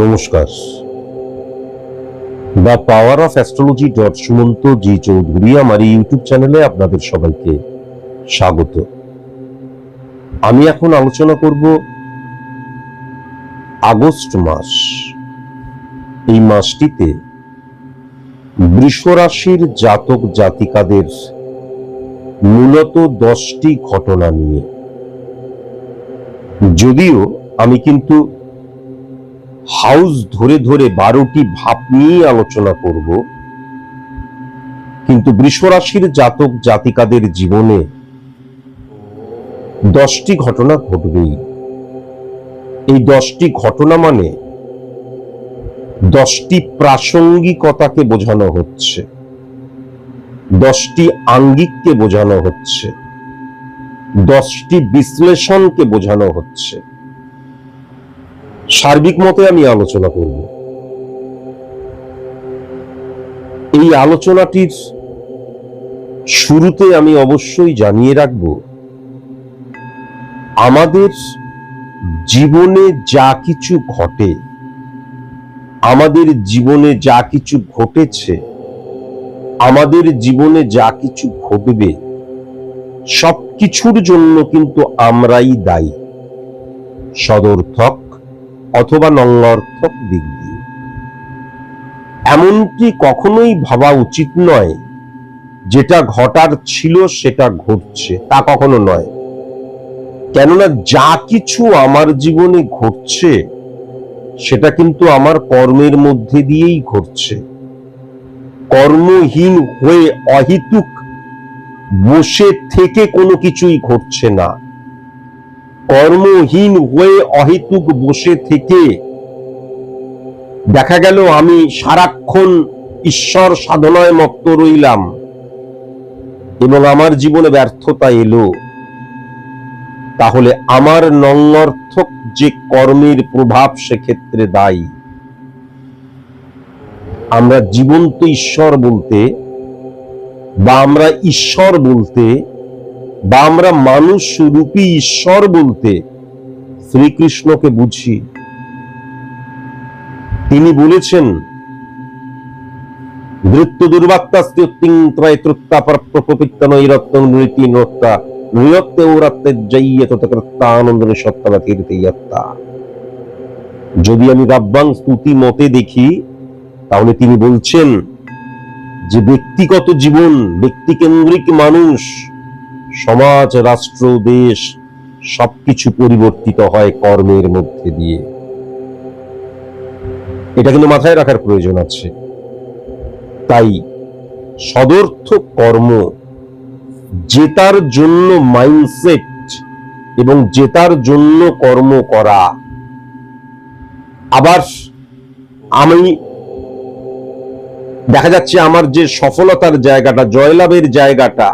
নমস্কার। The power of astrology Sumanta G Chowdhury আমার এই ইউটিউব চ্যানেলে আপনাদের সবাইকে স্বাগত। আমি এখন আলোচনা করব আগস্ট মাস। এই মাসটিতে বৃষ রাশির জাতক জাতিকাদের মূলত 10টি ঘটনা নিয়ে। যদিও আমি কিন্তু হাউস ধরে ধরে 12টি ভাব নিয়ে আলোচনা করব, কিন্তু বৃষ রাশির জাতক জাতিকাদের জীবনে 10টি ঘটনা ঘটবেই। এই 10টি ঘটনা মানে 10টি প্রাসঙ্গিকতাকে বোঝানো হচ্ছে, 10টি আঙ্গিককে বোঝানো হচ্ছে, 10টি বিশ্লেষণকে বোঝানো হচ্ছে। সার্বিক মতে আমি আলোচনা করব। এই আলোচনাটির শুরুতে আমি অবশ্যই জানিয়ে রাখব, আমাদের জীবনে যা কিছু ঘটে, আমাদের জীবনে যা কিছু ঘটেছে, আমাদের জীবনে যা কিছু ঘটবে, সবকিছুর জন্য কিন্তু আমরাই দায়ী, সদর্থক অথবা নঙ্গর্থক দিক দিয়ে। এমনকি কখনোই ভাবা উচিত নয় যেটা ঘটার ছিল সেটা ঘটছে, তা কখনো নয়। কেননা যা কিছু আমার জীবনে ঘটছে সেটা কিন্তু আমার কর্মের মধ্যে দিয়েই ঘটছে। কর্মহীন হয়ে অহেতুক বসে থেকে কোনো কিছুই ঘটছে না। কর্মহীন হয়ে অহেতুক বসে থেকে দেখা গেল আমি সারাক্ষণ ঈশ্বর সাধনায় মত্ত রইলাম এবং আমার জীবনে ব্যর্থতা এলো, তাহলে আমার নঙ্গর্থক যে কর্মের প্রভাব সেক্ষেত্রে দায়ী। আমরা জীবন্ত ঈশ্বর বলতে বা আমরা ঈশ্বর বলতে বা আমরা মানুষ রূপী ঈশ্বর বলতে শ্রীকৃষ্ণকে বুঝি। তিনি বলেছেন, ধৃত্য দুর্বাত্তাস্ত্যুত্তিং ত্রয়ত্রুত্তা পরপ্রকোপিত্তা নৈরত্তং নৃতি নত্তা নৃত্যে ওরাত্তে জয়্যত তকৃত্তা আনন্দনে সত্তা কীর্তিয়ত্তা। যদি আমি রাব্বাং স্তুতি মতে দেখি, তাহলে তিনি বলছেন যে ব্যক্তিগত জীবন, ব্যক্তিকেন্দ্রিক মানুষ, সমাজ, রাষ্ট্র, দেশ সবকিছু পরিবর্তিত হয় কর্মের মধ্যে দিয়ে। এটা কিন্তু মাথায় রাখার প্রয়োজন আছে। তাই সদর্থক কর্ম, জেতার জন্য মাইন্ডসেট এবং জেতার জন্য কর্ম করা। আবার আমি দেখা যাচ্ছে আমার যে সফলতার জায়গাটা, জয়লাভের জায়গাটা,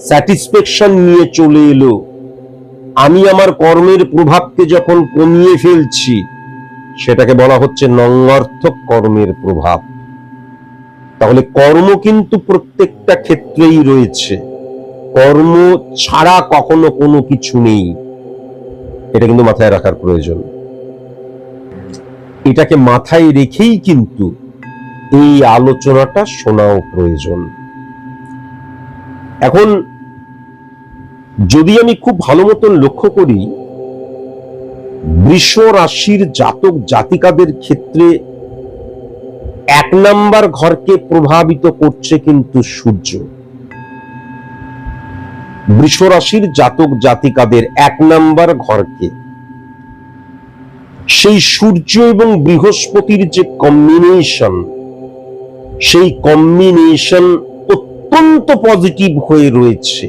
স্যাটিসফ্যাকশন নিয়ে চলে এলো, আমি আমার কর্মের প্রভাবকে যখন কমিয়ে ফেলছি, সেটাকে বলা হচ্ছে নঙ্গর্থক কর্মের প্রভাব। তাহলে কর্ম কিন্তু প্রত্যেকটা ক্ষেত্রেই রয়েছে, কর্ম ছাড়া কখনো কোনো কিছু নেই। এটা কিন্তু মাথায় রাখার প্রয়োজন। এটাকে মাথায় রেখেই কিন্তু এই আলোচনাটা শোনাও প্রয়োজন। এখন যদি আমি খুব ভালো মতন লক্ষ্য করি, বৃষ রাশির জাতক জাতিকাদের ক্ষেত্রে 1 নাম্বার ঘরকে প্রভাবিত করছে কিন্তু সূর্য। বৃষ রাশির জাতক জাতিকাদের 1 নাম্বার ঘরকে, সেই সূর্য এবং বৃহস্পতির যে কম্বিনেশন, সেই কম্বিনেশন অত্যন্ত পজিটিভ হয়ে রয়েছে।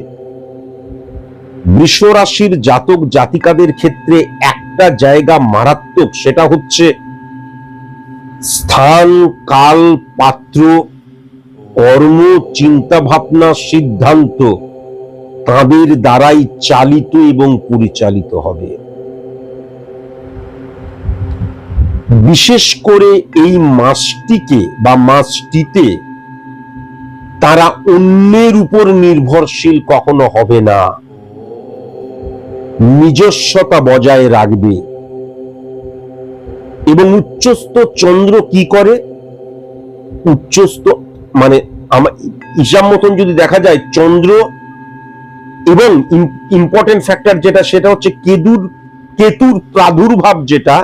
বৃষ রাশির জাতক জাতিকাদের ক্ষেত্রে একটা জায়গা মারাত্মক, সেটা হচ্ছে স্থান, কাল, পাত্র, কর্ম, চিন্তা ভাবনা, সিদ্ধান্ত তাদের দ্বারাই চালিত এবং পরিচালিত হবে। বিশেষ করে এই মাসটিকে বা মাসটিতে তারা অন্যের উপর নির্ভরশীল কখনো হবে না, নিজস্বতা বজায় রাখবে। এবং উচ্চস্থ চন্দ্র কি করে? উচ্চস্থ মানে হিসাব মতন যদি দেখা যায় চন্দ্র এবং ইম্পর্টেন্ট ফ্যাক্টর যেটা সেটা হচ্ছে কেতুর প্রাদুর্ভাব, যেটা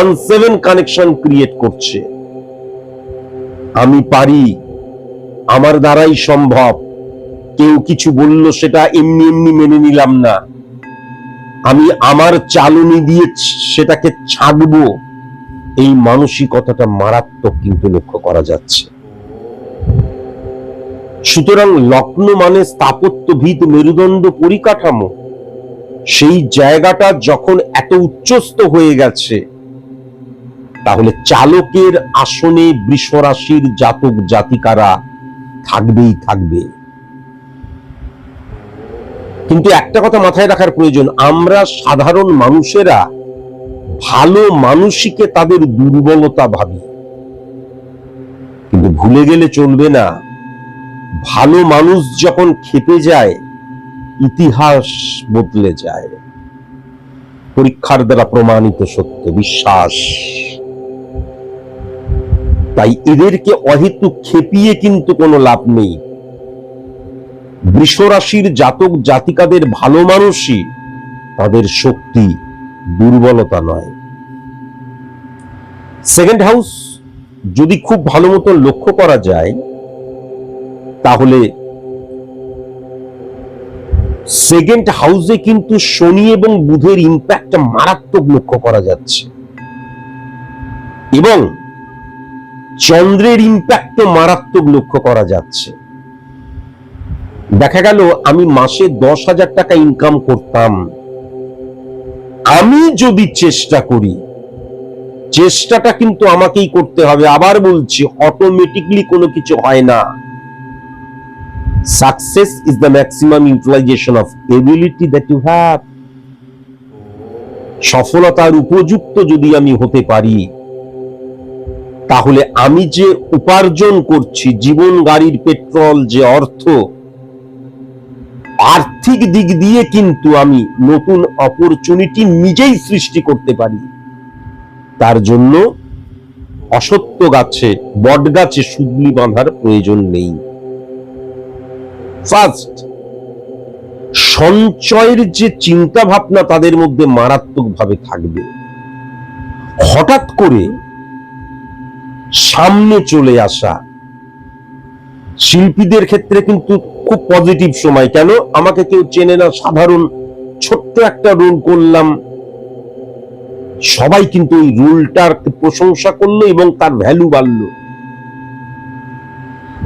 1-7 কানেকশন ক্রিয়েট করছে। আমি পারি, আমার দ্বারাই সম্ভব, কেউ কিছু বলল সেটা এমনি এমনি মেনে নিলাম না, আমি আমার চালনি দিয়ে সেটাকে ছাড়বো, এই মানসিকতাটা মারাত্মক কিন্তু লক্ষ্য করা যাচ্ছে। সুতরাং লগ্ন মানে স্থাপত্যভিত মেরুদণ্ড পরিকাঠামো, সেই জায়গাটা যখন এত উচ্চস্থ হয়ে গেছে, তাহলে চালকের আসনে বৃষ রাশির জাতক জাতিকারা থাকবেই থাকবে। কিন্তু একটা কথা মাথায় রাখার প্রয়োজন, আমরা সাধারণ মানুষেরা ভালো মানুষকে তাদের দুর্বলতা ভাবি, কিন্তু ভুলে গেলে চলবে না, ভালো মানুষ যখন খেপে যায় ইতিহাস বদলে যায়। পরীক্ষার দ্বারা প্রমাণিত সত্য, বিশ্বাস। তাই এদেরকে অহেতুক খেপিয়ে কিন্তু কোনো লাভ নেই। বৃষ রাশির জাতক জাতিকাদের ভালো মানুষই তাদের শক্তি, দুর্বলতা নয়। সেকেন্ড হাউস যদি খুব ভালো মতো লক্ষ্য করা যায়, তাহলে সেকেন্ড হাউসে কিন্তু শনি এবং বুধের ইম্প্যাক্টটা মারাত্মক লক্ষ্য করা যাচ্ছে, এবং চন্দ্রের ইম্প্যাক্টও মারাত্মক লক্ষ্য করা যাচ্ছে। দেখা গেল আমি মাসে 10,000 টাকা ইনকাম করতাম, আমি যদি চেষ্টা করি, চেষ্টাটা কিন্তু আমাকেই করতে হবে। আবার বলছি, অটোমেটিকলি কোনো কিছু হয় না। Success is the maximum utilization of ability that you have. সফলতার উপযুক্ত যদি আমি হতে পারি, তাহলে আমি যে উপার্জন করছি, জীবন গাড়ির পেট্রোল যে অর্থ, আর্থিক দিক দিয়ে কিন্তু আমি নতুন অপরচুনিটি নিজেই সৃষ্টি করতে পারি। তার জন্য অসত্য গাছে, বট গাছে সুদলি বাঁধার প্রয়োজন নেই। ফার্স্ট, সঞ্চয়ের যে চিন্তা ভাবনা তাদের মধ্যে মারাত্মকভাবে থাকবে। হঠাৎ করে সামনে চলে আসা, শিল্পীদের ক্ষেত্রে কিন্তু খুব পজিটিভ সময়। কেন? আমাকে কেউ চেনে না, সাধারণ ছোট্ট একটা রোল করলাম, সবাই কিন্তু ওই রোলটার প্রশংসা করলো এবং তার ভ্যালু বাড়লো।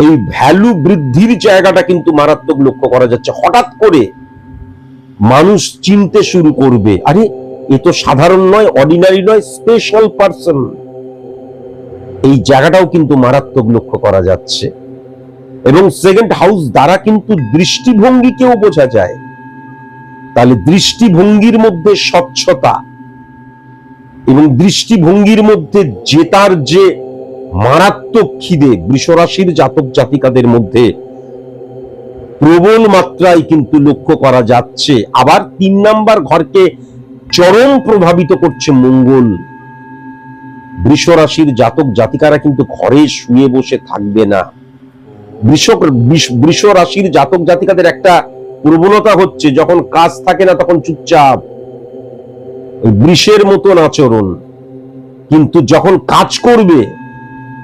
এই ভ্যালু বৃদ্ধির জায়গাটা কিন্তু মারাত্মক লক্ষ্য করা যাচ্ছে। হঠাৎ করে মানুষ চিনতে শুরু করবে, আরে এ তো সাধারণ নয়, অর্ডিনারি নয়, স্পেশাল পারসন। এই জায়গাটাও কিন্তু মারাত্মক লক্ষ্য করা যাচ্ছে। এবং সেকেন্ড হাউস দ্বারা কিন্তু দৃষ্টিভঙ্গিকেও বোঝা যায়। তাহলে দৃষ্টিভঙ্গির মধ্যে স্বচ্ছতা এবং দৃষ্টিভঙ্গির মধ্যে জেতার যে মারাত্মক খিদে বৃষ রাশির জাতক জাতিকাদের মধ্যে প্রবল মাত্রায় কিন্তু লক্ষ্য করা যাচ্ছে। আবার 3 নাম্বার ঘরকে চরম প্রভাবিত করছে মঙ্গল। বৃষ রাশির জাতক জাতিকারা কিন্তু ঘরে শুয়ে বসে থাকবে না। বৃষ রাশির জাতক জাতিকাদের একটা প্রবণতা হচ্ছে, যখন কাজ থাকে না তখন চুপচাপ, বৃষের মতন আচরণ। কিন্তু যখন কাজ করবে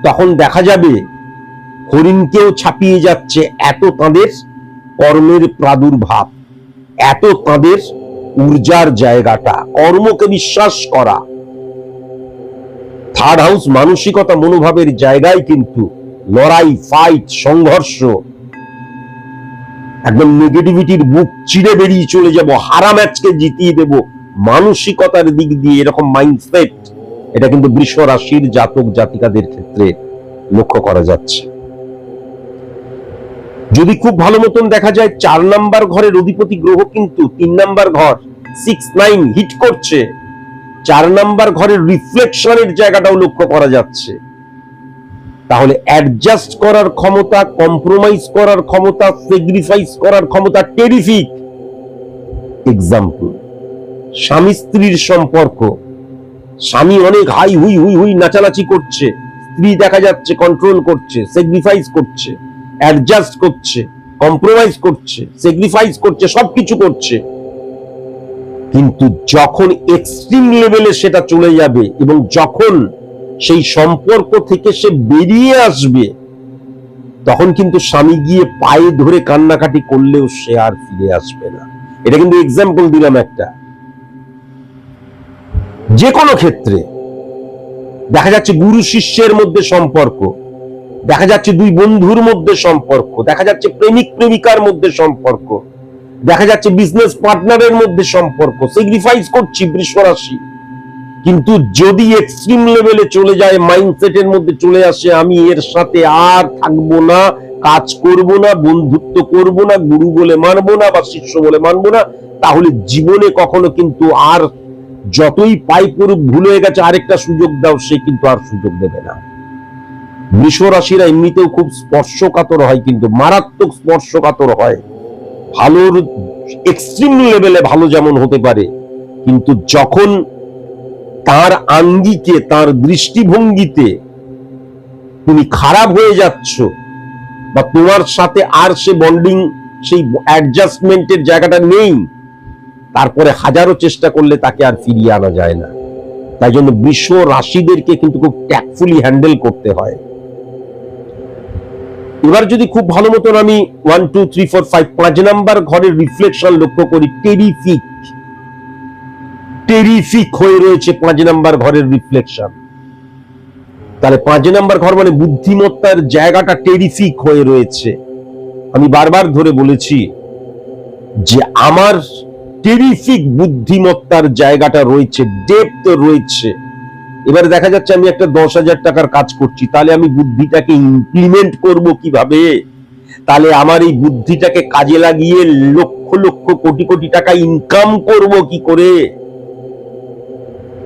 তখন দেখা যাবে হরিণকেও ছাপিয়ে যাচ্ছে, এত তাদের কর্মের প্রাদুর্ভাব, এত তাদের ঊর্জার জায়গাটা, কর্মকে বিশ্বাস করা। থার্ড হাউস মানসিকতা, মনোভাবের জায়গায় কিন্তু লড়াই, ফাইট, সংঘর্ষ, একদম নেগেটিভিটির বুক চিরে বেরিয়ে চলে যাব, হারা ম্যাচকে জিতিয়ে দেব, মানসিকতার দিক দিয়ে এরকম মাইন্ডসেট, এটা কিন্তু বৃষ রাশির জাতক জাতিকাদের ক্ষেত্রে লক্ষ্য করা যাচ্ছে। যদি খুব ভালো মতন দেখা যায়, 4 নাম্বার ঘরের অধিপতি গ্রহ কিন্তু 3 নাম্বার ঘর 6-9 হিট করছে। 4 নাম্বার ঘরের রিফ্লেকশনের জায়গাটাও লক্ষ্য করা যাচ্ছে। তাহলে অ্যাডজাস্ট করার ক্ষমতা, কম্প্রোমাইজ করার ক্ষমতা, স্যাক্রিফাইস করার ক্ষমতা টেরিফিক। এক্সাম্পল, স্বামী স্ত্রীর সম্পর্ক, স্বামী অনেক হাই হুই হুই হুই নাচানাচি করছে, স্ত্রী দেখা যাচ্ছে কন্ট্রোল করছে, স্যাক্রিফাইস করছে, অ্যাডজাস্ট করছে, কম্প্রোমাইজ করছে, স্যাক্রিফাইস করছে, সবকিছু করছে। কিন্তু যখন এক্সট্রিম লেভেলে সেটা চলে যাবে এবং যখন সেই সম্পর্ক থেকে সে বেরিয়ে আসবে, তখন কিন্তু স্বামী গিয়ে পায়ে ধরে কান্নাকাটি করলেও সে আর ফিরে আসবে না। এটা কিন্তু এক্সাম্পল দিলাম একটা। যে কোনো ক্ষেত্রে দেখা যাচ্ছে গুরু শিষ্যের মধ্যে সম্পর্ক, দেখা যাচ্ছে দুই বন্ধুর মধ্যে সম্পর্ক, দেখা যাচ্ছে প্রেমিক প্রেমিকার মধ্যে সম্পর্ক, দেখা যাচ্ছে বিজনেস পার্টনারের মধ্যে সম্পর্ক, স্যাক্রিফাইস করছি বৃষ রাশি। কিন্তু যদি এক্সট্রিম লেভেলে চলে যায়, মাইন্ডসেটের মধ্যে চলে আসে আমি এর সাথে আর থাকবো না, কাজ করব না, বন্ধুত্ব করব না, গুরু বলে মানবো না বা শিষ্য বলে মানবো না, তাহলে জীবনে কখনো কিন্তু আর যতই পাই করুক, ভুল হয়ে গেছে আরেকটা সুযোগ দাও, সে কিন্তু আর সুযোগ দেবে না। বৃষ রাশিরা এমনিতেও খুব স্পর্শকাতর হয়, কিন্তু মারাত্মক স্পর্শকাতর হয়। ভালোর এক্সট্রিম লেভেলে ভালো যেমন হতে পারে, কিন্তু যখন তার আঙ্গিকে, তার দৃষ্টিভঙ্গিতে তুমি খারাপ হয়ে যাচ্ছ বা তোমার সাথে আর সে বন্ডিং, সেই অ্যাডজাস্টমেন্টের জায়গাটা নেই, তারপরে হাজারো চেষ্টা করলে তাকে আর ফিরিয়ে আনা যায় না। তাই জন্য বৃষ রাশিদেরকে কিন্তু খুব ট্যাক্টফুলি হ্যান্ডেল করতে হয়। এবার যদি খুব ভালো মতন আমি 1 2 3 4 5 5 নাম্বার ঘরের রিফ্লেকশন লক্ষ্য করি, টেরিফিক হয়ে রয়েছে 5 নাম্বার ঘরের রিফ্লেকশন। তাহলে 5 নাম্বার ঘর মানে বুদ্ধিমত্তার জায়গাটা টেরিফিক হয়ে রয়েছে। আমি বারবার ধরে বলেছি যে আমার টেরিফিক বুদ্ধিমত্তার জায়গাটা রয়েছে, ডেপথ রয়েছে। এবারে দেখা যাচ্ছে আমি একটা 10,000 টাকার কাজ করছি, তাহলে আমি বুদ্ধিটাকে ইমপ্লিমেন্ট করব কিভাবে, তাহলে আমার এই বুদ্ধিটাকে কাজে লাগিয়ে লক্ষ লক্ষ কোটি কোটি টাকা ইনকাম করব কি করে।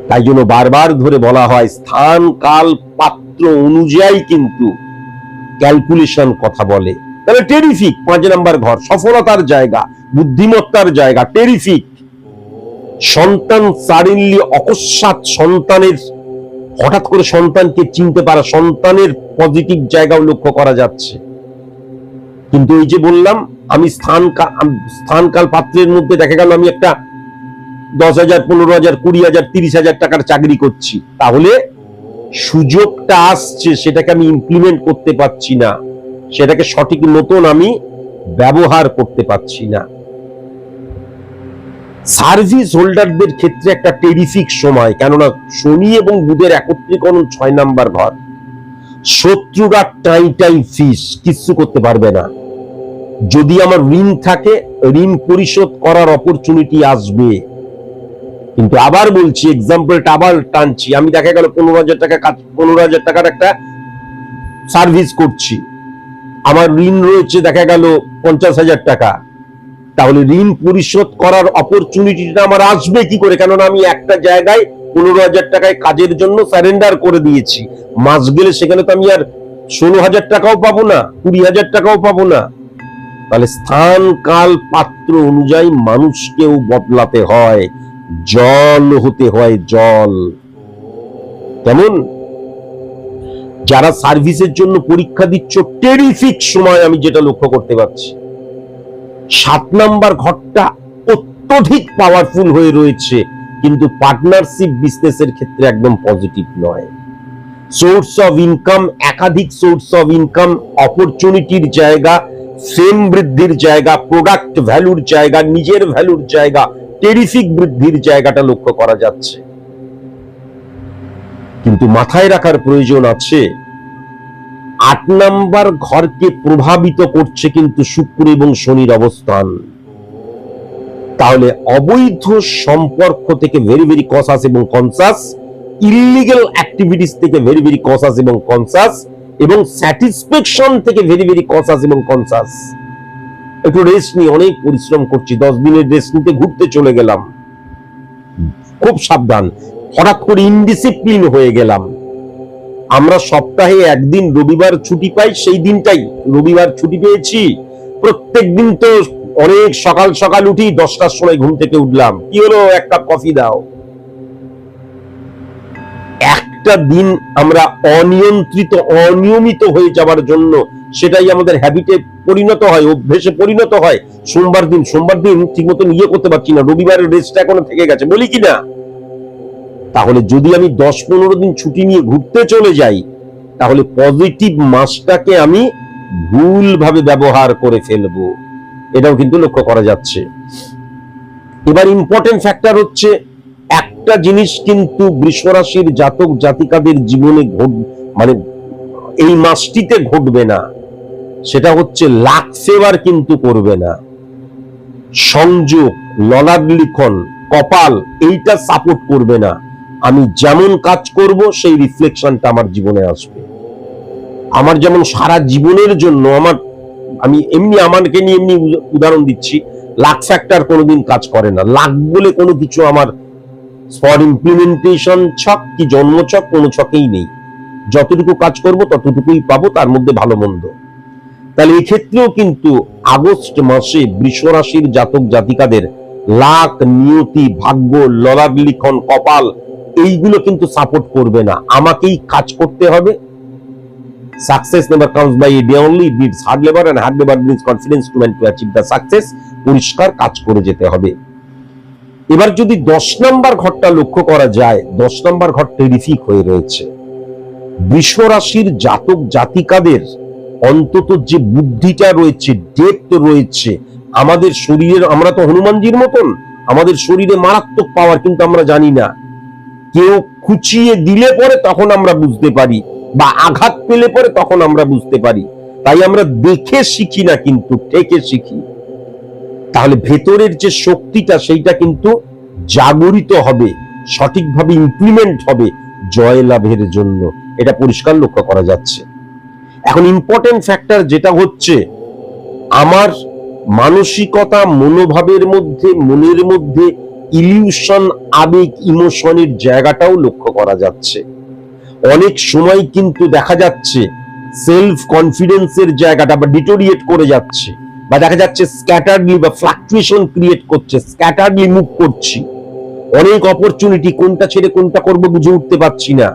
তাই জন্য বারবার ধরে বলা হয় স্থান কাল পাত্র অনুযায়ী কিন্তু ক্যালকুলেশন কথা বলে। তাহলে টেরিফিক 5 নাম্বার ঘর, সফলতার জায়গা, বুদ্ধিমত্তার জায়গা, টেরিফিক। সন্তান সাডেনলি, অকস্মাৎ সন্তানের, হঠাৎ করে সন্তানকে চিনতে পারা, সন্তানের পজিটিভ জায়গাও লক্ষ্য করা যাচ্ছে। কিন্তু এই যে বললাম আমি স্থানকাল পাত্রের মধ্যে দেখা গেল আমি একটা 10,000 15,000 20,000 30,000 টাকার চাকরি করছি, তাহলে সুযোগটা আসছে, সেটাকে আমি ইমপ্লিমেন্ট করতে পারছি না, সেটাকে সঠিক মতন আমি ব্যবহার করতে পারছি না। সার্ভিস হোল্ডারদের ক্ষেত্রে একটা টেরিফিক সময়, কেননা শনি এবং বুধের একত্রীকরণ 6 নাম্বার ঘর। শত্রুরা টাই ফিস, কিচ্ছু করতে পারবে না। যদি আমার ঋণ থাকে, ঋণ পরিশোধ করার অপরচুনিটি আসবে। কিন্তু আবার বলছি, এক্সাম্পলটা আবার টানছি, আমি দেখা গেল 15,000 টাকা কাজ, 15,000 টাকার একটা সার্ভিস করছি, আমার ঋণ রয়েছে দেখা গেল 50,000 টাকা, তাহলে ঋণ পরিশোধ করার অপরচুনিটিটা আমার আসবে কি করে? কেননা আমি একটা জায়গায় 15,000 টাকায় কাজের জন্য সারেন্ডার করে দিয়েছি, মাস গেলে সেখানে তো আমি আর 16,000 টাকাও পাবো না, 20,000 টাকাও পাবো না। তাহলে স্থান কাল পাত্র অনুযায়ী মানুষকেও বদলাতে হয়, জল হতে হয়, জল। কেমন? যারা সার্ভিসের জন্য পরীক্ষা দিচ্ছ, টেরিফিক সময় আমি যেটা লক্ষ্য করতে পারছি, 7 নাম্বার ঘরটা অত্যধিক পাওয়ারফুল হয়ে রয়েছে, কিন্তু পার্টনারশিপ বিজনেসের ক্ষেত্রে একদম পজিটিভ নয়। সোর্স অফ ইনকাম, একাধিক সোর্স অফ ইনকাম, অপরচুনিটির জায়গা, ফেম বৃদ্ধির জায়গা, প্রোডাক্ট ভ্যালুর জায়গা, নিজের ভ্যালুর জায়গা, টেরিফিক বৃদ্ধির জায়গাটা লক্ষ্য করা যাচ্ছে। কিন্তু মাথায় রাখার প্রয়োজন আছে, 8 নাম্বার ঘরকে প্রভাবিত করছে কিন্তু শুক্র এবং শনির অবস্থান। তাহলে অবৈধ সম্পর্ক থেকে ভেরি ভেরি কসাস এবং কনসাস, ইলিগাল অ্যাক্টিভিটিস থেকে ভেরি ভেরি কসাস এবং কনসাস, এবং স্যাটিসফ্যাকশন থেকে ভেরি ভেরি কসাস এবং কনসাস। একটু রেস্ট নিয়ে, অনেক পরিশ্রম করছি, 10 দিনের রেস্ট নিতে ঘুরতে চলে গেলাম, খুব সাবধান, হঠাৎ করে ইনডিসিপ্লিন হয়ে গেলাম। আমরা সপ্তাহে একদিন রবিবার ছুটি পাই, সেই দিনটাই রবিবার ছুটি পেয়েছি, প্রত্যেক দিন তো অনেক সকাল সকাল উঠি, 10টার সময় ঘুম থেকে উঠলাম, কি হলো, 1 কাপ কফি দাও। একটা দিন আমরা অনিয়মিত হয়ে যাওয়ার জন্য সেটাই আমাদের হ্যাবিটে পরিণত হয়, অভ্যেসে পরিণত হয়। সোমবার দিন ঠিক মতন করতে পারছি না, রবিবারের রেস্ট এখনো থেকে গেছে, বলি কি না? তাহলে যদি আমি 10-15 দিন ছুটি নিয়ে ঘুরতে চলে যাই, তাহলে পজিটিভ মাসটাকে আমি ভুলভাবে ব্যবহার করে ফেলবো, এটাও কিন্তু লক্ষ্য করা যাচ্ছে। এবার ইম্পর্টেন্ট ফ্যাক্টর হচ্ছে, একটা জিনিস কিন্তু বৃষ রাশির জাতক জাতিকাদের জীবনে মানে এই মাসটিতে ঘটবে না, সেটা হচ্ছে লাক ফেভার কিন্তু করবে না। সংযোগ, ললাট লিখন, কপাল এইটা সাপোর্ট করবে না। আমি যেমন কাজ করব সেই রিফ্লেকশনটা আমার জীবনে আসবে। আমার যেমন সারা জীবনের জন্য আমি আমাকে নিয়ে এমনি উদাহরণ দিচ্ছি, লাক ফ্যাক্টর কোনোদিন কাজ করে না। লাক বলে কোনো কিছু আমার ফর ইমপ্লিমেন্টেশন ছক কি জন্ম ছক কোনো ছকেই নেই। যতটুকু কাজ করব ততটুকুই পাবো, তার মধ্যে ভালো মন্দ। তাহলে এই ক্ষেত্রেও কিন্তু আগস্ট মাসে বৃষ রাশির জাতক জাতিকাদের লাক, নিয়তি, ভাগ্য, ললাট লিখন, কপাল এইগুলো কিন্তু সাপোর্ট করবে না। আমাকেই কাজ করতে হবে। Success never comes by a day only, it needs hard labor and hard labor brings confidence to man to achieve the success. পরিষ্কার কাজ করে যেতে হবে। এবার যদি 10 নম্বর ঘরটা লক্ষ্য করা যায়, 10 নম্বর ঘর টেরিফিক হয়ে রয়েছে। বৃষ রাশির জাতক জাতিকাদের অন্তত যে বুদ্ধিটা রয়েছে, ডেপথ রয়েছে, আমাদের শরীরের, আমরা তো হনুমানজির মতন, আমাদের শরীরে মারাত্মক পাওয়ার, কিন্তু আমরা জানি না। কেউ খুঁচিয়ে দিলে পরে তখন আমরা বুঝতে পারি, বা আঘাত পেলে পরে তখন আমরা বুঝতে পারি। তাই আমরা দেখে শিখি না, কিন্তু ঠেকে শিখি। তাহলে ভেতরের যে শক্তিটা সেইটা কিন্তু জাগরিত হবে, সঠিকভাবে ইমপ্লিমেন্ট হবে জয় লাভের জন্য, এটা পরিষ্কার লক্ষ্য করা যাচ্ছে। এখন ইম্পর্টেন্ট ফ্যাক্টর যেটা হচ্ছে, আমার মানসিকতা, মনোভাবের মধ্যে, মনের মধ্যে ইলিউশন, আবেগ, ইমোশনের জায়গাটাও লক্ষ্য করা যাচ্ছে। অনেক সময় কিন্তু দেখা যাচ্ছে সেলফ কনফিডেন্সের জায়গাটা বা ডিটোরিয়েট করে যাচ্ছে, বা দেখা যাচ্ছে স্ক্যাটারলি বা ফ্লাকচুয়েশন ক্রিয়েট করছে, স্ক্যাটারলি মুভ করছি। অনেক অপরচুনিটি, কোনটা ছেড়ে কোনটা করব বুঝে উঠতে পারছি না।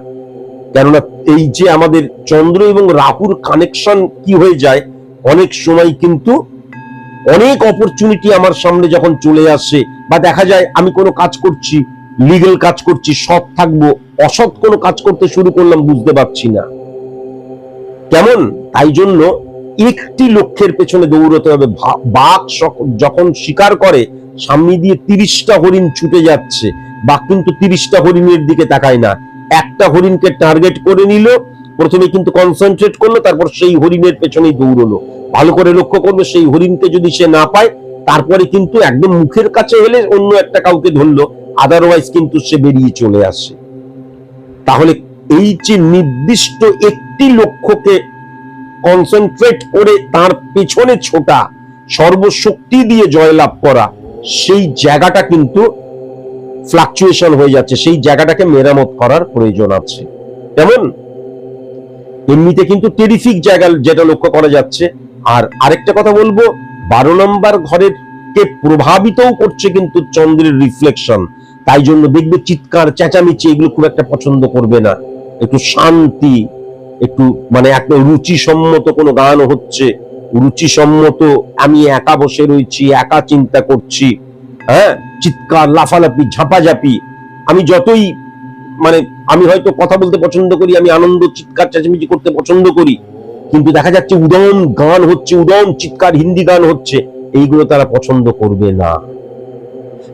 কেননা এই যে আমাদের চন্দ্র এবং রাহুর কানেকশন কি হয়ে যায়, অনেক সময় কিন্তু অনেক অপরচুনিটি আমার সামনে যখন চলে আসে, বা দেখা যায় আমি কোনো কাজ করছি, লিগ্যাল কাজ করছি, সৎ থাকবো, অসৎ কোনো কাজ করতে শুরু করলাম, বুঝতে পারছি না কেমন। তাই জন্য একটি লক্ষ্যের পেছনে দৌড়তে হবে। বাঘ যখন শিকার করে, সামনে দিয়ে 30টা হরিণ ছুটে যাচ্ছে, বাঘ কিন্তু 30টা হরিণের দিকে তাকায় না, একটা হরিণকে টার্গেট করে নিল, প্রথমে কিন্তু কনসেন্ট্রেট করলো, তারপর সেই হরিণের পেছনেই দৌড়লো। ভালো করে লক্ষ্য করবে, সেই হরিণকে যদি সে না পায়, তারপরে কিন্তু একদম মুখের কাছে এলে অন্য একটা কাউকে ধরলো, আদারওয়াইজ কিন্তু সে বেরিয়ে চলে আসে। তাহলে এই যে নির্দিষ্ট একটি লক্ষ্যকে কনসেন্ট্রেট করে তার পেছনে ছোটা, সর্বশক্তি দিয়ে জয়লাভ করা, সেই জায়গাটা কিন্তু ফ্লাকচুয়েশন হয়ে যাচ্ছে, সেই জায়গাটাকে মেরামত করার প্রয়োজন আছে। যেমন এমনিতে কিন্তু টেরিফিক জায়গা যেটা লক্ষ্য করা যাচ্ছে। আর আরেকটা কথা বলবো, 12 নম্বর ঘরের কে প্রভাবিতও করছে কিন্তু চন্দ্রের রিফ্লেকশন। তাই জন্য দেখবে চিৎকার চেঁচামেচি এগুলো খুব একটা পছন্দ করবে না। একটু শান্তি, একটু মানে একটা রুচিসম্মত কোনো গান হচ্ছে, রুচিসম্মত, আমি একা বসে রয়েছি, একা চিন্তা করছি, হ্যাঁ, চিৎকার, লাফালাফি, ঝাঁপাঝাঁপি। আমি যতই আমি হয়তো কথা বলতে পছন্দ করি, আমি আনন্দ, চিৎকার চেঁচামেচি করতে পছন্দ করি, কিন্তু দেখা যাচ্ছে উদম গান হচ্ছে, উদম চিৎকার, হিন্দি গান হচ্ছে, এইগুলো তারা পছন্দ করবে না।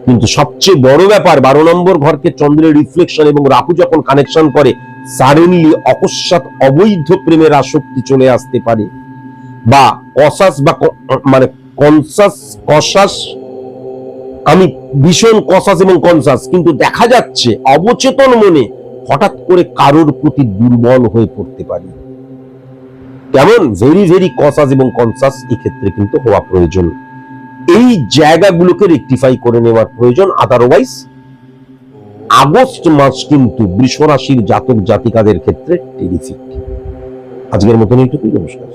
কিন্তু সবচেয়ে বড় ব্যাপার, 12 নম্বর ঘরকে চন্দ্রের রিফ্লেকশন এবং রাহু যখন কানেকশন করে, সাডেনলি অকস্মাৎ অবৈধ প্রেমের আসক্তি চলে আসতে পারে, বা কসাস বা কনসাস, আমি ভীষণ কসাস এবং কনসাস, কিন্তু দেখা যাচ্ছে অবচেতন মনে হঠাৎ করে কারোর প্রতি দুর্বল হয়ে পড়তে পারি। কেমন ভেরি ভেরি কসাস এবং কনসাস এক্ষেত্রে কিন্তু হওয়া প্রয়োজন। এই জায়গাগুলোকে রেকটিফাই করে নেওয়ার প্রয়োজন। আদারওয়াইজ আগস্ট মাস কিন্তু বৃষ রাশির জাতক জাতিকাদের ক্ষেত্রে টেরিফিক। আজকের মতন এইটুকুই, নমস্কার।